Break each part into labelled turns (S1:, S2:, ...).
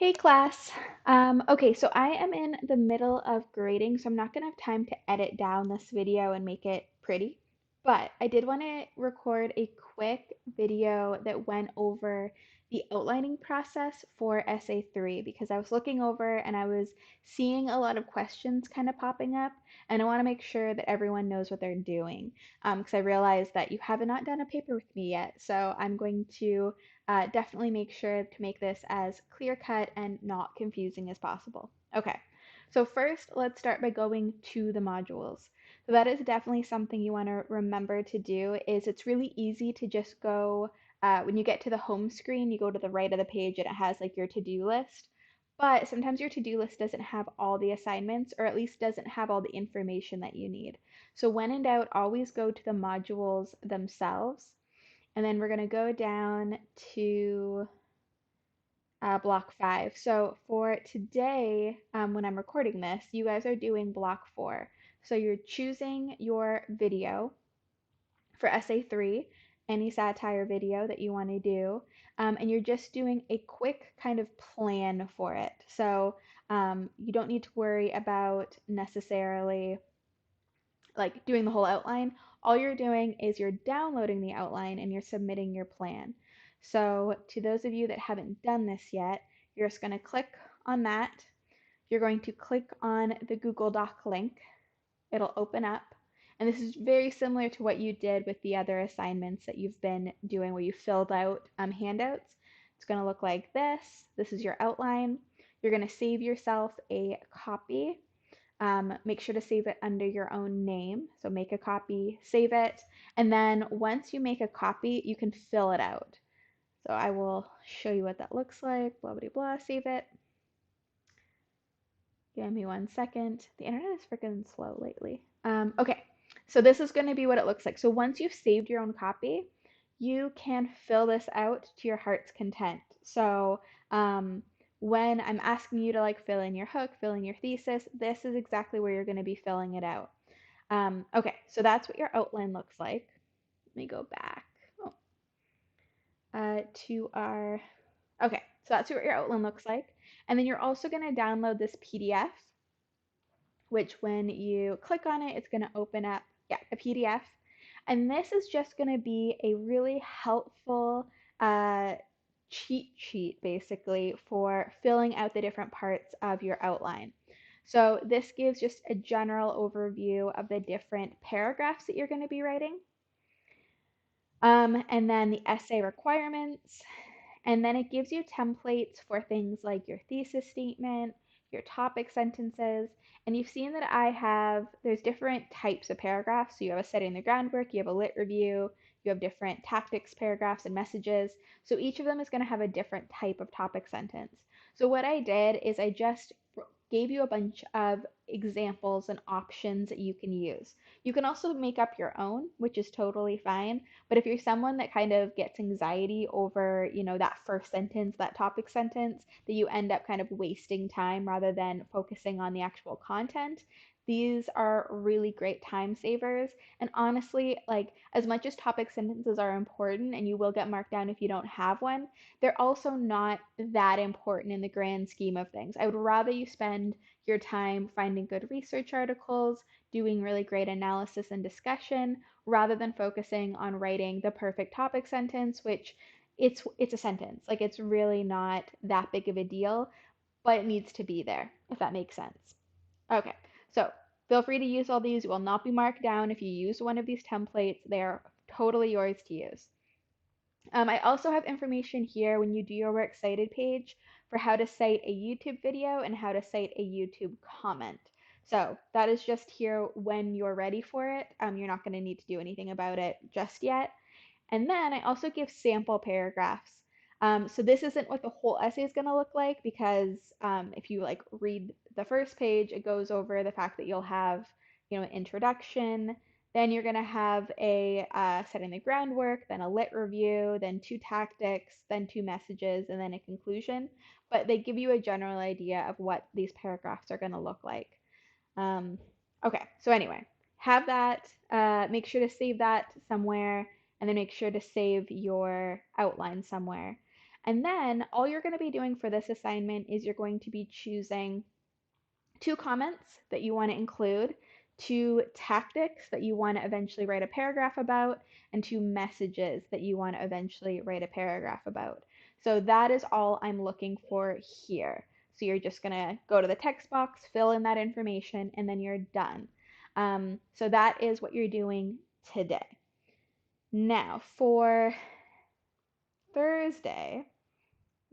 S1: Hey class. Okay, so I am in the middle of grading, so I'm not gonna have time to edit down this video and make it pretty. But I did want to record a quick video that went over the outlining process for Essay 3 because I was looking over and I was seeing a lot of questions kind of popping up, and I want to make sure that everyone knows what they're doing. Because I realized that you have not done a paper with me yet, so I'm going to definitely make sure to make this as clear cut and not confusing as possible. Okay, so first let's start by going to the modules. So that is definitely something you want to remember to do. Is it's really easy to just go, when you get to the home screen, you go to the right of the page and it has like your to-do list. But sometimes your to-do list doesn't have all the assignments, or at least doesn't have all the information that you need. So when in doubt, always go to the modules themselves. And then we're going to go down to block 5. So for today, when I'm recording this, you guys are doing block 4. So you're choosing your video for essay 3, any satire video that you want to do, and you're just doing a quick kind of plan for it. So you don't need to worry about necessarily like doing the whole outline. All you're doing is you're downloading the outline and you're submitting your plan. So to those of you that haven't done this yet, you're just going to click on that. You're going to click on the Google Doc link. It'll open up. And this is very similar to what you did with the other assignments that you've been doing where you filled out handouts. It's going to look like this. This is your outline. You're going to save yourself a copy. Make sure to save it under your own name. So make a copy, save it, and then once you make a copy, you can fill it out. So I will show you what that looks like. Blah, blah, blah, save it. Give me 1 second. The internet is freaking slow lately. Okay, so this is going to be what it looks like. So once you've saved your own copy, you can fill this out to your heart's content. So when I'm asking you to like fill in your hook, fill in your thesis, this is exactly where you're going to be filling it out. Okay, so that's what your outline looks like. Let me go back to our, okay, so that's what your outline looks like. And then you're also going to download this PDF, which when you click on it, it's going to open up, yeah, a PDF. And this is just going to be a really helpful cheat sheet, basically, for filling out the different parts of your outline. So this gives just a general overview of the different paragraphs that you're going to be writing. And then the essay requirements. And then it gives you templates for things like your thesis statement, your topic sentences. And you've seen that there's different types of paragraphs. So you have a setting the groundwork, you have a lit review, you have different tactics paragraphs and messages. So each of them is going to have a different type of topic sentence. So what I did is I just gave you a bunch of examples and options that you can use. You can also make up your own, which is totally fine. But if you're someone that kind of gets anxiety over, that first sentence, that topic sentence, that you end up kind of wasting time rather than focusing on the actual content, these are really great time savers. And honestly, like as much as topic sentences are important and you will get marked down if you don't have one, they're also not that important in the grand scheme of things. I would rather you spend your time finding good research articles, doing really great analysis and discussion, rather than focusing on writing the perfect topic sentence, which it's a sentence. Like it's really not that big of a deal, but it needs to be there, if that makes sense. Okay, so feel free to use all these. You will not be marked down if you use one of these templates. They are totally yours to use. I also have information here when you do your Works Cited page for how to cite a YouTube video and how to cite a YouTube comment. So that is just here when you're ready for it. You're not going to need to do anything about it just yet. And then I also give sample paragraphs. So this isn't what the whole essay is going to look like because if you like read the first page, it goes over the fact that you'll have, an introduction, then you're going to have a setting the groundwork, then a lit review, then 2 tactics, then 2 messages, and then a conclusion. But they give you a general idea of what these paragraphs are going to look like. Okay, so anyway, have that. Make sure to save that somewhere, and then make sure to save your outline somewhere. And then all you're going to be doing for this assignment is you're going to be choosing 2 comments that you want to include, 2 tactics that you want to eventually write a paragraph about, and 2 messages that you want to eventually write a paragraph about. So that is all I'm looking for here. So you're just going to go to the text box, fill in that information, and then you're done. So that is what you're doing today. Now for Thursday,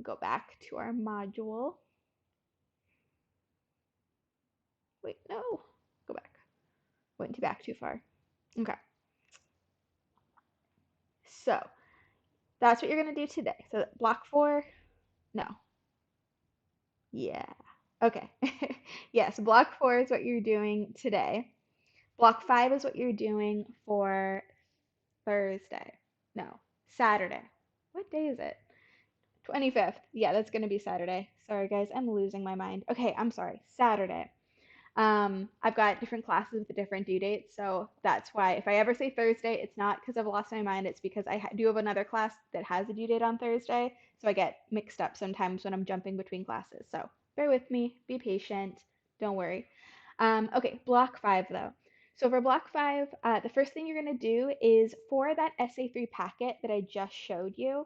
S1: go back to our module. Wait, no, go back. Went back too far. Okay. So that's what you're going to do today. So block 4, no. Yeah. Okay. Yes, block 4 is what you're doing today. Block 5 is what you're doing for Thursday. No, Saturday. What day is it? 25th. Yeah, that's going to be Saturday. Sorry, guys, I'm losing my mind. Okay, I'm sorry. Saturday. I've got different classes with different due dates, so that's why if I ever say Thursday, it's not because I've lost my mind. It's because I do have another class that has a due date on Thursday, so I get mixed up sometimes when I'm jumping between classes. So bear with me, be patient, don't worry. Okay, block 5 though. So for block 5, the first thing you're going to do is for that Essay 3 packet that I just showed you,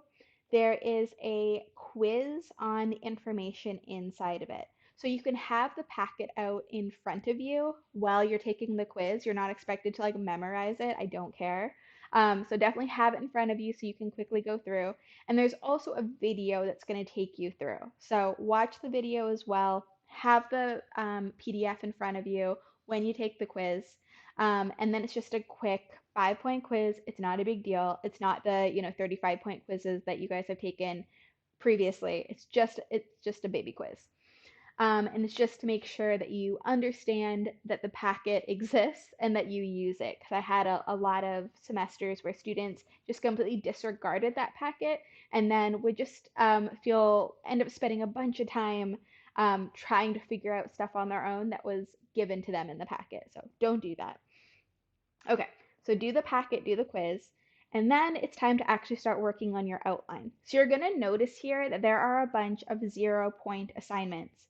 S1: there is a quiz on the information inside of it. So you can have the packet out in front of you while you're taking the quiz. You're not expected to like memorize it. I don't care. So definitely have it in front of you so you can quickly go through. And there's also a video that's going to take you through. So watch the video as well. Have the PDF in front of you when you take the quiz. And then it's just a quick 5-point quiz. It's not a big deal. It's not the 35-point quizzes that you guys have taken previously. It's just a baby quiz. And it's just to make sure that you understand that the packet exists and that you use it. Because I had a lot of semesters where students just completely disregarded that packet and then would just end up spending a bunch of time trying to figure out stuff on their own that was given to them in the packet. So don't do that. Okay, so do the packet, do the quiz, and then it's time to actually start working on your outline. So you're going to notice here that there are a bunch of 0-point assignments.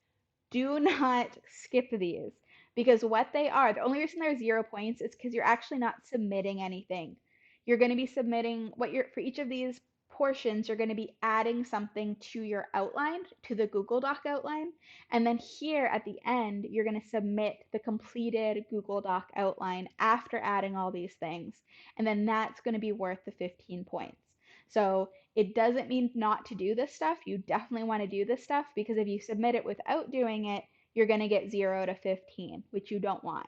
S1: Do not skip these because what they are, the only reason they're 0 points is because you're actually not submitting anything. You're going to be submitting for each of these portions, you're going to be adding something to your outline, to the Google Doc outline. And then here at the end, you're going to submit the completed Google Doc outline after adding all these things. And then that's going to be worth the 15 points. So it doesn't mean not to do this stuff. You definitely want to do this stuff because if you submit it without doing it, you're going to get 0 to 15, which you don't want.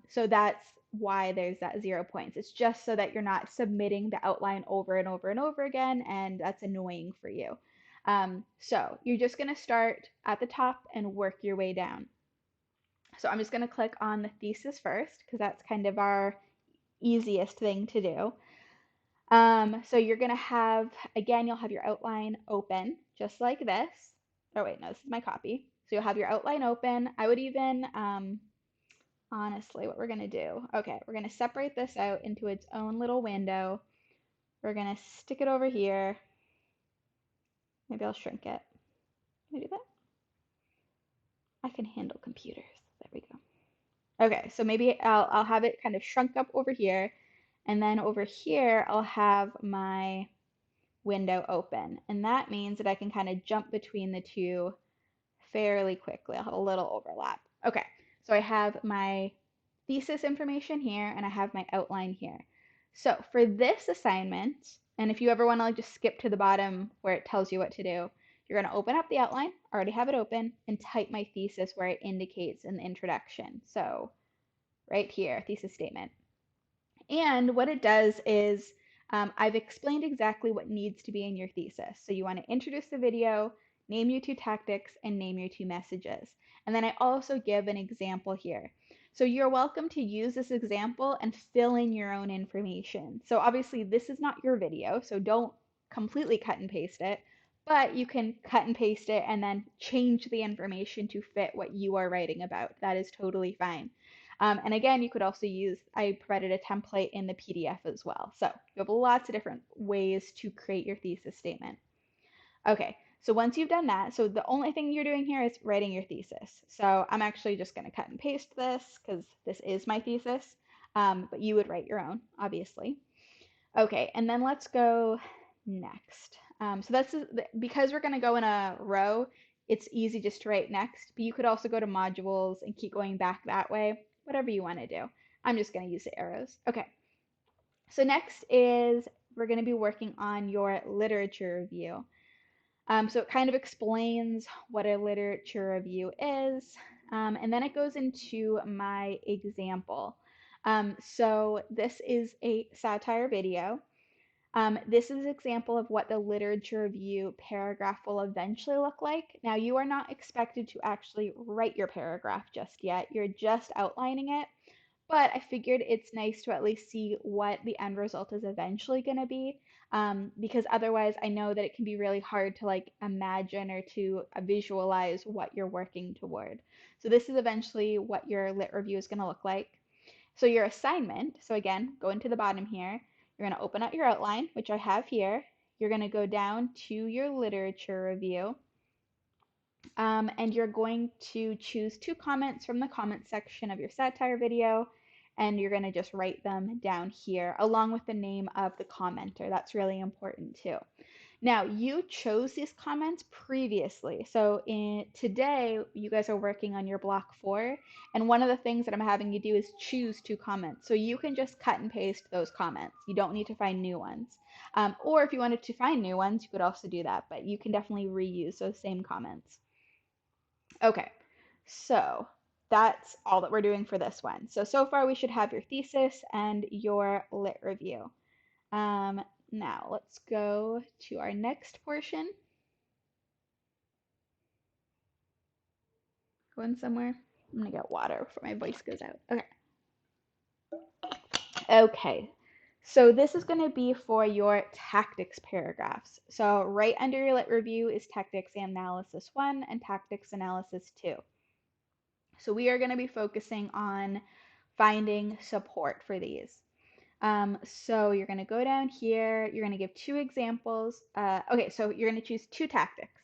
S1: So that's why there's that 0 points. It's just so that you're not submitting the outline over and over and over again, and that's annoying for you. So you're just going to start at the top and work your way down. So I'm just going to click on the thesis first because that's kind of our easiest thing to do. So you're going to have, again, you'll have your outline open just like this. Oh, wait, no, this is my copy. So you'll have your outline open. I would even, honestly, what we're going to do, okay, we're going to separate this out into its own little window. We're going to stick it over here. Maybe I'll shrink it. Can I do that? I can handle computers. There we go. Okay, so maybe I'll have it kind of shrunk up over here. And then over here, I'll have my window open. And that means that I can kind of jump between the two fairly quickly. I'll have a little overlap. Okay, so I have my thesis information here and I have my outline here. So for this assignment, and if you ever want to like just skip to the bottom where it tells you what to do, you're going to open up the outline, already have it open, and type my thesis where it indicates in the introduction. So right here, thesis statement. And what it does is I've explained exactly what needs to be in your thesis. So you want to introduce the video, name your 2 tactics, and name your 2 messages. And then I also give an example here. So you're welcome to use this example and fill in your own information. So obviously this is not your video, so don't completely cut and paste it, but you can cut and paste it and then change the information to fit what you are writing about. That is totally fine. And again, you could also use, I provided a template in the PDF as well. So you have lots of different ways to create your thesis statement. Okay, so once you've done that, so the only thing you're doing here is writing your thesis. So I'm actually just going to cut and paste this because this is my thesis, but you would write your own, obviously. Okay, and then let's go next. So that's because we're going to go in a row, it's easy just to write next, but you could also go to modules and keep going back that way, whatever you want to do. I'm just going to use the arrows. Okay, so next is we're going to be working on your literature review. So it kind of explains what a literature review is, and then it goes into my example. So this is a satire video. This is an example of what the literature review paragraph will eventually look like. Now, you are not expected to actually write your paragraph just yet. You're just outlining it. But I figured it's nice to at least see what the end result is eventually going to be, because otherwise I know that it can be really hard to like imagine or to visualize what you're working toward. So this is eventually what your lit review is going to look like. So your assignment, so again, go into the bottom here. You're going to open up your outline, which I have here. You're going to go down to your literature review. And you're going to choose 2 comments from the comment section of your satire video, and you're going to just write them down here along with the name of the commenter. That's really important too. Now, you chose these comments previously. So today, you guys are working on your block 4, and one of the things that I'm having you do is choose 2 comments. So you can just cut and paste those comments. You don't need to find new ones. Or if you wanted to find new ones, you could also do that, but you can definitely reuse those same comments. Okay, so that's all that we're doing for this one. So far we should have your thesis and your lit review. Now let's go to our next portion. Going somewhere? I'm gonna get water before my voice goes out. Okay. Okay. So this is going to be for your tactics paragraphs. So right under your lit review is tactics analysis 1 and tactics analysis 2. So we are going to be focusing on finding support for these. So you're going to go down here, you're going to give 2 examples. Okay, so you're going to choose 2 tactics.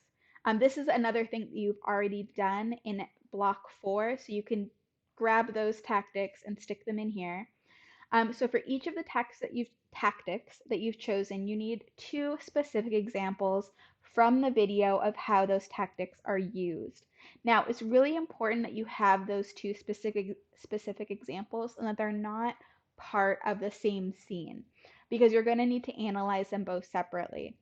S1: This is another thing that you've already done in block 4, so you can grab those tactics and stick them in here. So for each of the tactics that you've chosen, you need 2 specific examples from the video of how those tactics are used. Now, it's really important that you have those 2 specific examples and that they're not part of the same scene because you're going to need to analyze them both separately.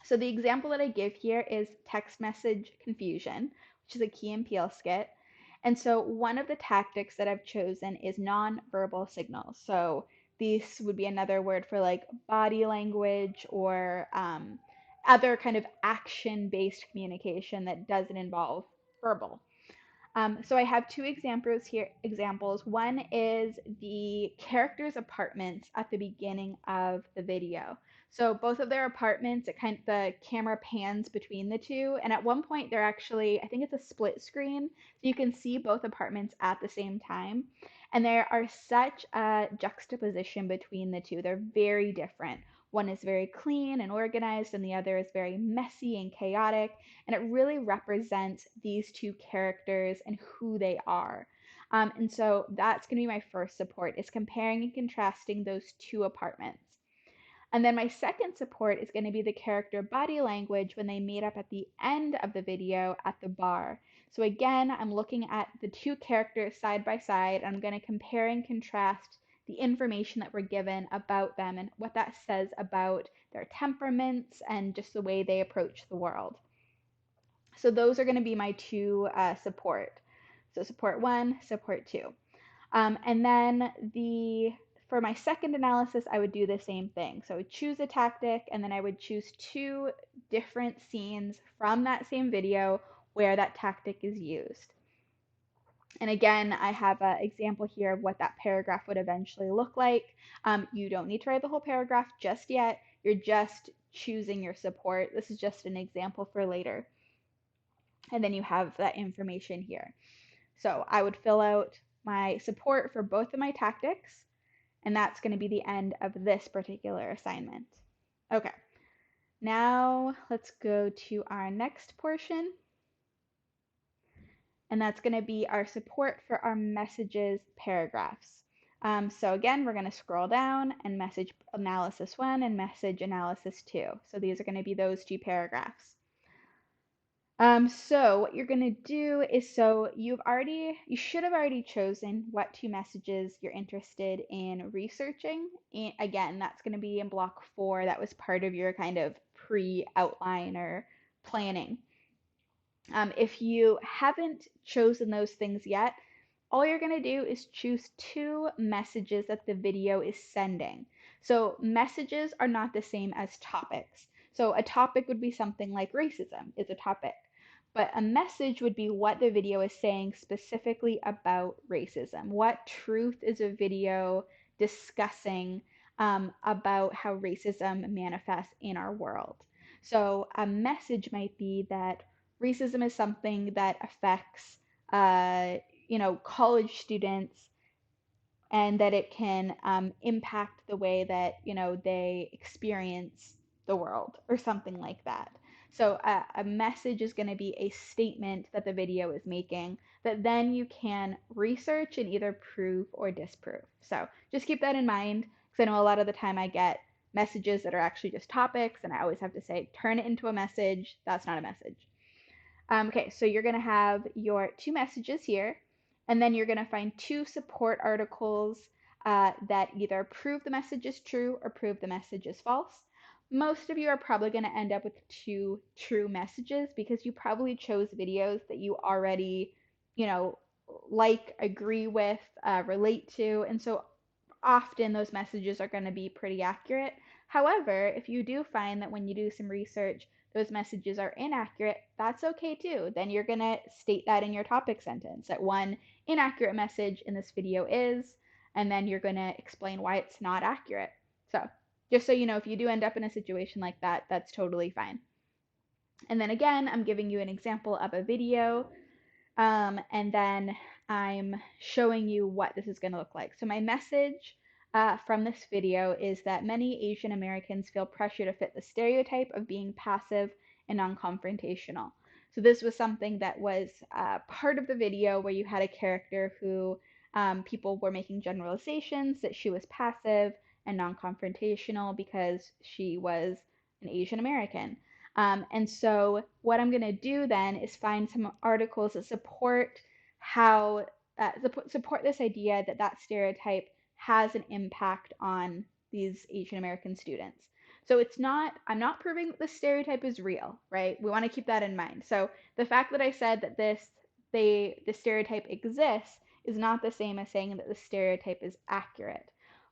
S1: So the example that I give here is text message confusion, which is a Key and Peele skit. And so one of the tactics that I've chosen is nonverbal signals. So this would be another word for like body language or other kind of action-based communication that doesn't involve verbal. So I have 2 examples here. One is the characters' apartments at the beginning of the video. So both of their apartments, the camera pans between the 2, and at one point they're actually, I think it's a split screen, so you can see both apartments at the same time. And there are such a juxtaposition between the 2. They're very different. One is very clean and organized, and the other is very messy and chaotic. And it really represents these 2 characters and who they are. And so that's going to be my first support, is comparing and contrasting those 2 apartments. And then my second support is going to be the character body language when they meet up at the end of the video at the bar. So again, I'm looking at the 2 characters side by side, and I'm going to compare and contrast the information that we're given about them and what that says about their temperaments and just the way they approach the world. So those are going to be my 2 support. So support 1, support 2. And then for my second analysis, I would do the same thing. So I would choose a tactic, and then I would choose 2 different scenes from that same video where that tactic is used. And again, I have an example here of what that paragraph would eventually look like. You don't need to write the whole paragraph just yet. You're just choosing your support. This is just an example for later. And then you have that information here. So I would fill out my support for both of my tactics, and that's going to be the end of this particular assignment. Okay, Now let's go to our next portion, and that's going to be our support for our messages paragraphs. So again, we're going to scroll down and message analysis 1 and message analysis 2. So these are going to be those two paragraphs. So what you're going to do is, you should have already chosen what two messages you're interested in researching. And again, that's going to be in block 4. That was part of your kind of pre-outline or planning. If you haven't chosen those things yet, all you're going to do is choose two messages that the video is sending. So messages are not the same as topics. So a topic would be something like racism is a topic, but a message would be what the video is saying specifically about racism. What truth is a video discussing about how racism manifests in our world? So a message might be that racism is something that affects uh, college students, and that it can impact the way that they experience the world or something like that. So a message is going to be a statement that the video is making that then you can research and either prove or disprove. So just keep that in mind, because I know a lot of the time I get messages that are actually just topics, and I always have to say, turn it into a message. That's not a message. Okay, so you're going to have your two messages here, and then you're going to find two support articles that either prove the message is true or prove the message is false. Most of you are probably going to end up with two true messages because you probably chose videos that you already, you know, like, agree with, relate to, and so often those messages are going to be pretty accurate. However, if you do find that when you do some research, those messages are inaccurate, that's okay too. Then you're going to state that in your topic sentence, that one inaccurate message in this video is, and then you're going to explain why it's not accurate. So just so you know, if you do end up in a situation like that, that's totally fine. And then again, I'm giving you an example of a video, and then I'm showing you what this is going to look like. So my message from this video is that many Asian Americans feel pressure to fit the stereotype of being passive and non-confrontational. So this was something that was part of the video where you had a character who people were making generalizations that she was passive and non-confrontational because she was an Asian American. And so what I'm going to do then is find some articles that support how support this idea that that stereotype has an impact on these Asian American students. So I'm not proving that the stereotype is real, right? We want to keep that in mind. So the fact that I said that the stereotype exists is not the same as saying that the stereotype is accurate.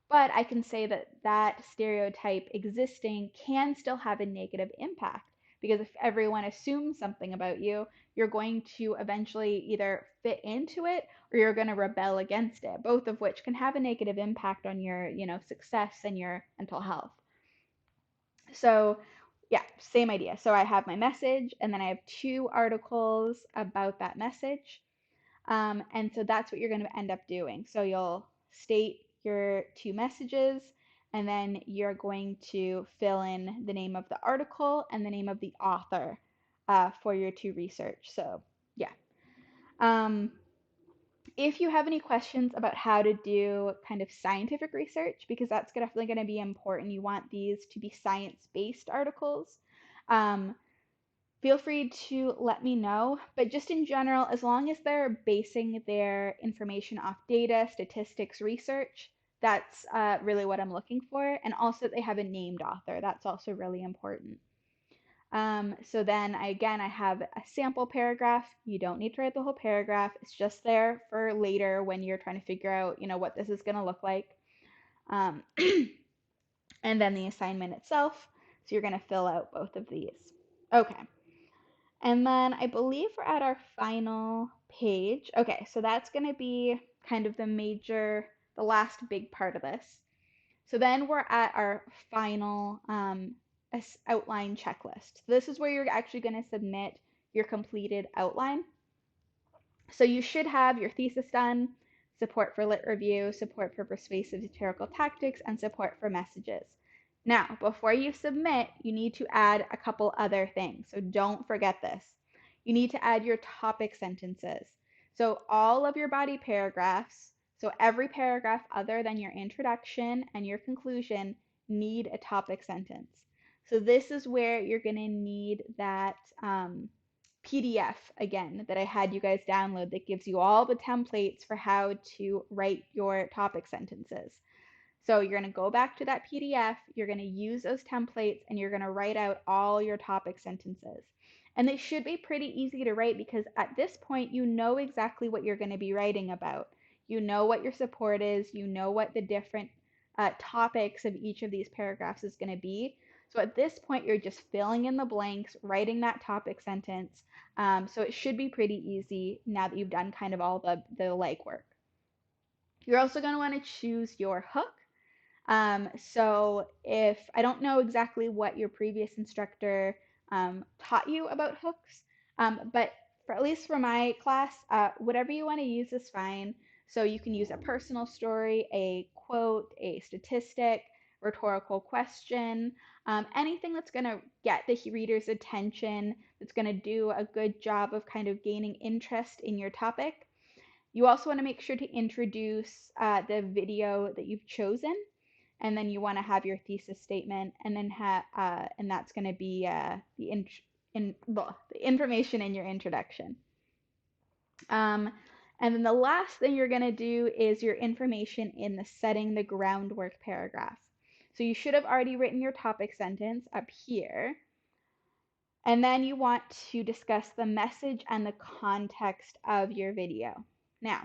S1: But I can say that that stereotype existing can still have a negative impact, because if everyone assumes something about you, you're going to eventually either fit into it or you're going to rebel against it, both of which can have a negative impact on your, success and your mental health. So, yeah, same idea. So I have my message, and then I have two articles about that message. And so that's what you're going to end up doing. So you'll state your two messages, and then you're going to fill in the name of the article and the name of the author for your two research. So, yeah. If you have any questions about how to do kind of scientific research, because that's definitely going to be important, you want these to be science-based articles, feel free to let me know. But just in general, as long as they're basing their information off data, statistics, research, that's really what I'm looking for. And also they have a named author. That's also really important. So then I have a sample paragraph. You don't need to write the whole paragraph. It's just there for later when you're trying to figure out, what this is going to look like. Um, and then the assignment itself. So you're going to fill out both of these. Okay. And then I believe we're at our final page. Okay, so that's going to be kind of the last big part of this. So then we're at our final outline checklist. This is where you're actually going to submit your completed outline. So you should have your thesis done, support for lit review, support for persuasive satirical tactics, and support for messages. Now, before you submit, you need to add a couple other things. So don't forget this. You need to add your topic sentences. So all of your body paragraphs, so every paragraph other than your introduction and your conclusion need a topic sentence. So this is where you're going to need that PDF again that I had you guys download that gives you all the templates for how to write your topic sentences. So you're going to go back to that PDF, you're going to use those templates, and you're going to write out all your topic sentences. And they should be pretty easy to write because at this point, you know exactly what you're going to be writing about. You know what your support is, you know what the different topics of each of these paragraphs is going to be. So at this point, you're just filling in the blanks, writing that topic sentence. So it should be pretty easy now that you've done kind of all the legwork. You're also going to want to choose your hook. So if I don't know exactly what your previous instructor taught you about hooks, but for at least for my class, whatever you want to use is fine. So you can use a personal story, a quote, a statistic, rhetorical question, anything that's going to get the reader's attention, that's going to do a good job of kind of gaining interest in your topic. You also want to make sure to introduce the video that you've chosen, and then you want to have your thesis statement, and then and that's going to be the information in your introduction. And then the last thing you're going to do is your information in the setting the groundwork paragraph. So you should have already written your topic sentence up here. And then you want to discuss the message and the context of your video. Now,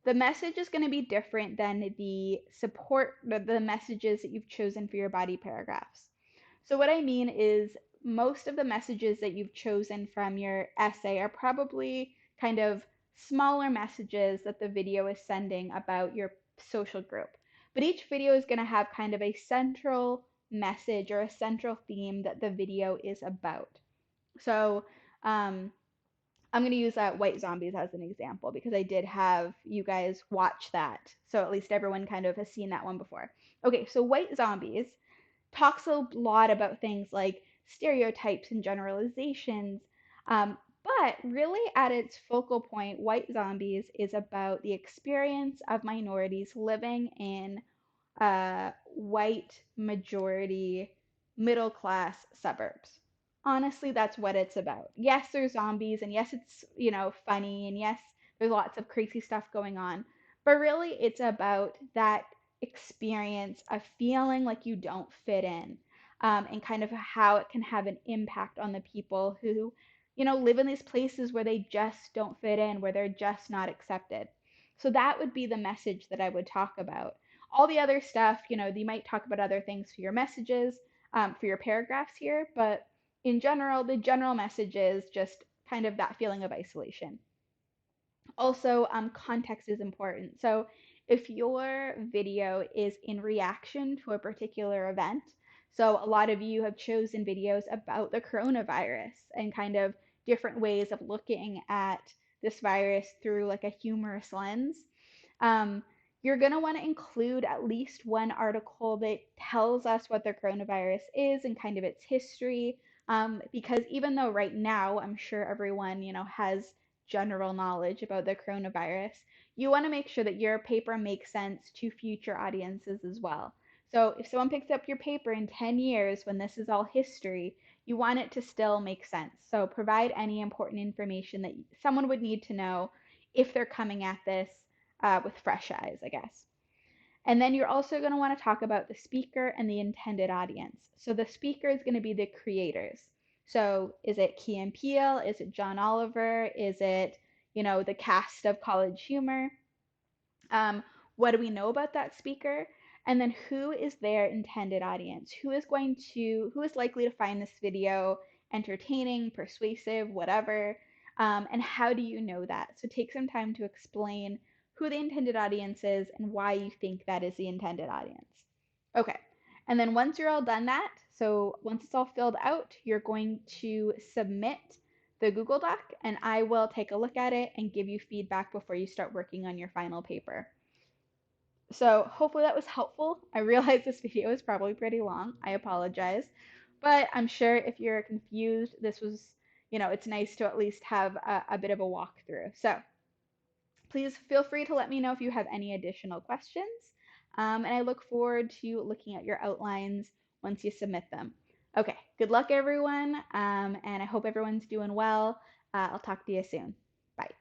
S1: the message is going to be different than the messages that you've chosen for your body paragraphs. So what I mean is most of the messages that you've chosen from your essay are probably kind of smaller messages that the video is sending about your social group. But each video is going to have kind of a central message or a central theme that the video is about. So I'm going to use White Zombies as an example because I did have you guys watch that. So at least everyone kind of has seen that one before. Okay, so White Zombies talks a lot about things like stereotypes and generalizations. But really, at its focal point, White Zombies is about the experience of minorities living in white majority middle class suburbs. Honestly, that's what it's about. Yes, there's zombies, and yes, it's, funny, and yes, there's lots of crazy stuff going on. But really, it's about that experience of feeling like you don't fit in, and kind of how it can have an impact on the people who, live in these places where they just don't fit in, where they're just not accepted. So that would be the message that I would talk about. All the other stuff, you might talk about other things for your messages, for your paragraphs here, but in general, the general message is just kind of that feeling of isolation. Also, context is important. So if your video is in reaction to a particular event, so a lot of you have chosen videos about the coronavirus and kind of different ways of looking at this virus through like a humorous lens. Um, you're going to want to include at least one article that tells us what the coronavirus is and kind of its history. Because even though right now I'm sure everyone, has general knowledge about the coronavirus, you want to make sure that your paper makes sense to future audiences as well. So if someone picks up your paper in 10 years when this is all history, you want it to still make sense. So provide any important information that someone would need to know if they're coming at this with fresh eyes, I guess. And then you're also going to want to talk about the speaker and the intended audience. So the speaker is going to be the creators. So is it Key and Peele? Is it John Oliver? Is it, the cast of College Humor? What do we know about that speaker? And then who is their intended audience? Who is likely to find this video entertaining, persuasive, whatever? And how do you know that? So take some time to explain who the intended audience is and why you think that is the intended audience. Okay, and then once you're all done that, so once it's all filled out, you're going to submit the Google Doc, and I will take a look at it and give you feedback before you start working on your final paper. So hopefully that was helpful. I realize this video is probably pretty long. I apologize. But I'm sure if you're confused, this was, it's nice to at least have a bit of a walkthrough. So please feel free to let me know if you have any additional questions. And I look forward to looking at your outlines once you submit them. Okay, good luck, everyone. And I hope everyone's doing well. I'll talk to you soon. Bye.